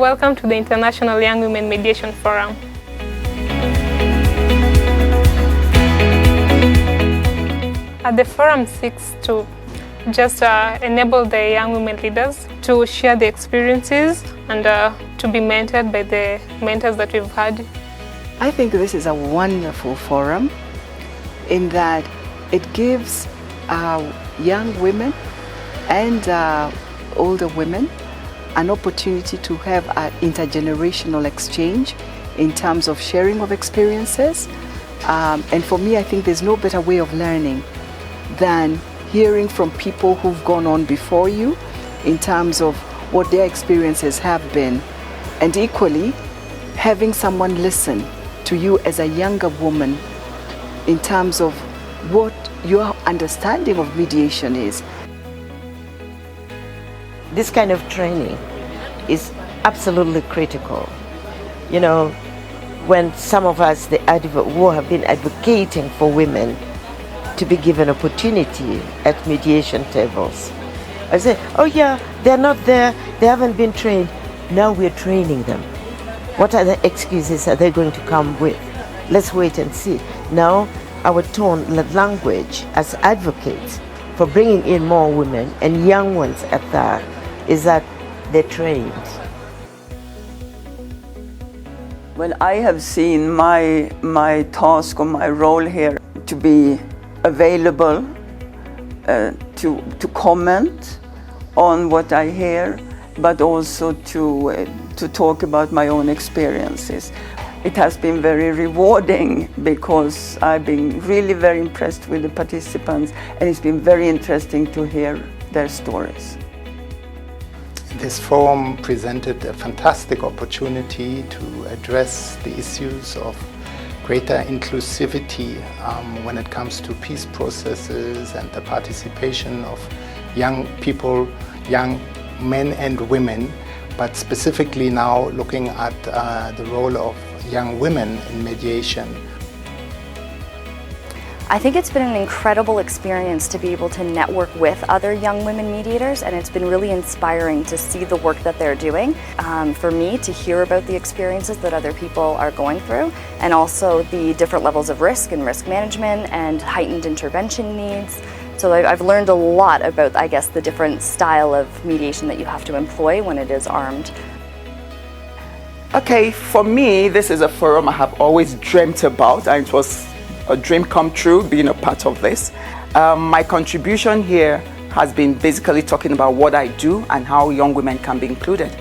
Welcome to the International Young Women Mediation Forum. The forum seeks to just enable the young women leaders to share their experiences and to be mentored by the mentors that we've had. I think this is a wonderful forum in that it gives young women and older women an opportunity to have an intergenerational exchange in terms of sharing of experiences. And for me, I think there's no better way of learning than hearing from people who've gone on before you in terms of what their experiences have been, and equally having someone listen to you as a younger woman in terms of what your understanding of mediation is. This kind of training is absolutely critical. You know, when some of us who have been advocating for women to be given opportunity at mediation tables, I say, oh yeah, they're not there, they haven't been trained. Now we're training them. What other excuses are they going to come with? Let's wait and see. Now our tone, language as advocates for bringing in more women and young ones at that is that they're trained. Well, I have seen my task or my role here to be available to comment on what I hear, but also to talk about my own experiences. It has been very rewarding because I've been really very impressed with the participants, and it's been very interesting to hear their stories. This forum presented a fantastic opportunity to address the issues of greater inclusivity when it comes to peace processes and the participation of young people, young men and women, but specifically now looking at the role of young women in mediation. I think it's been an incredible experience to be able to network with other young women mediators, and it's been really inspiring to see the work that they're doing. For me, to hear about the experiences that other people are going through, and also the different levels of risk and risk management and heightened intervention needs. So I've learned a lot about, I guess, the different style of mediation that you have to employ when it is armed. Okay, for me, this is a forum I have always dreamt about, and it was a dream come true being a part of this. My contribution here has been basically talking about what I do and how young women can be included.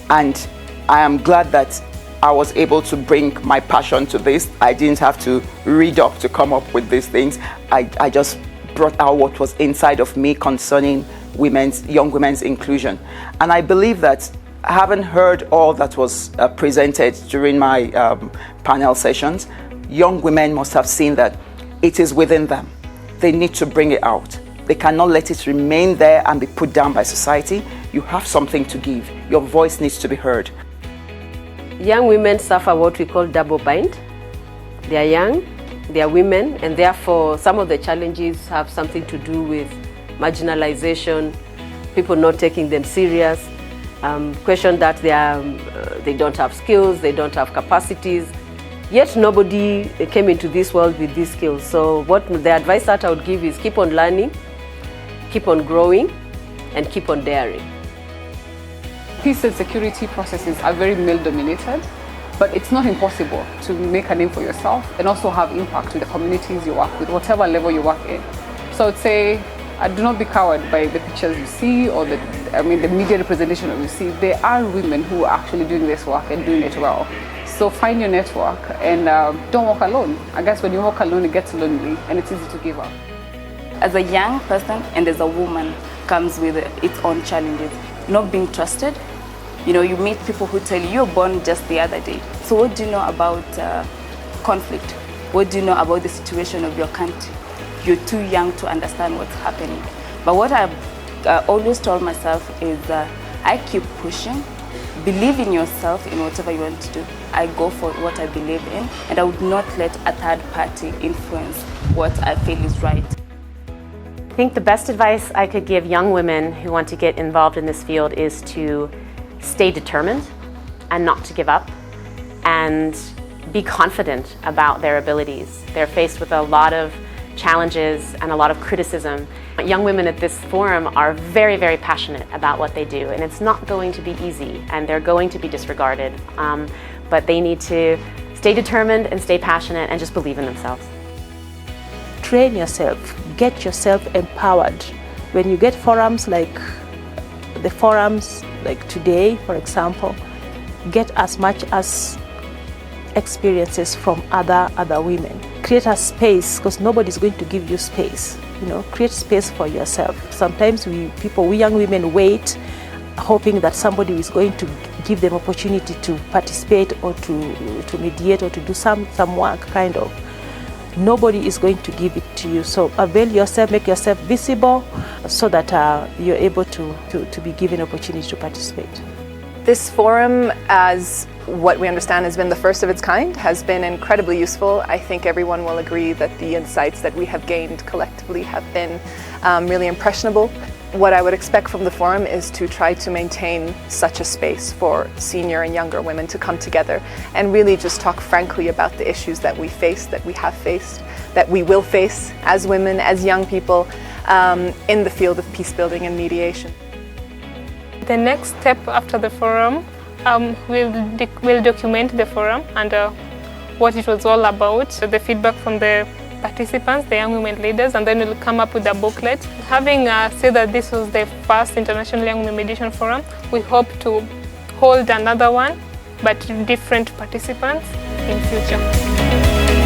And I am glad that I was able to bring my passion to this. I didn't have to read up to come up with these things. I just brought out what was inside of me concerning young women's inclusion. And I believe that having heard all that was presented during my panel sessions, young women must have seen that it is within them. They need to bring it out. They cannot let it remain there and be put down by society. You have something to give. Your voice needs to be heard. Young women suffer what we call double bind. They are young, they are women, and therefore some of the challenges have something to do with marginalization, people not taking them serious, question that they don't have skills, they don't have capacities. Yet nobody came into this world with these skills. So the advice that I would give is keep on learning, keep on growing, and keep on daring. Peace and security processes are very male-dominated, but it's not impossible to make a name for yourself and also have impact with the communities you work with, whatever level you work in. So I would say, do not be cowed by the pictures you see or the media representation that you see. There are women who are actually doing this work and doing it well. So find your network and don't walk alone. I guess when you walk alone, it gets lonely and it's easy to give up. As a young person and as a woman comes with its own challenges. Not being trusted. You know, you meet people who tell you you're born just the other day. So what do you know about conflict? What do you know about the situation of your country? You're too young to understand what's happening. But what I've always told myself is I keep pushing. Believe in yourself in whatever you want to do. I go for what I believe in, and I would not let a third party influence what I feel is right. I think the best advice I could give young women who want to get involved in this field is to stay determined, and not to give up and be confident about their abilities. They're faced with a lot of challenges and a lot of criticism. Young women at this forum are very, very passionate about what they do, and it's not going to be easy, and they're going to be disregarded, but they need to stay determined and stay passionate and just believe in themselves. Train yourself, get yourself empowered. When you get forums like the forums like today, for example, get as much as experiences from other women. Create a space, because nobody's going to give you space. You know, create space for yourself. Sometimes we young women wait, hoping that somebody is going to give them opportunity to participate or to mediate or to do some work, kind of. Nobody is going to give it to you. So avail yourself, make yourself visible, so that you're able to be given opportunity to participate. This forum, as what we understand has been the first of its kind, has been incredibly useful. I think everyone will agree that the insights that we have gained collectively have been really impressionable. What I would expect from the forum is to try to maintain such a space for senior and younger women to come together and really just talk frankly about the issues that we face, that we have faced, that we will face as women, as young people in the field of peace building and mediation. The next step after the forum, we'll document the forum and what it was all about, the feedback from the participants, the young women leaders, and then we'll come up with a booklet. Having said that this was the first International Young Women Mediation Forum, we hope to hold another one, but different participants in future.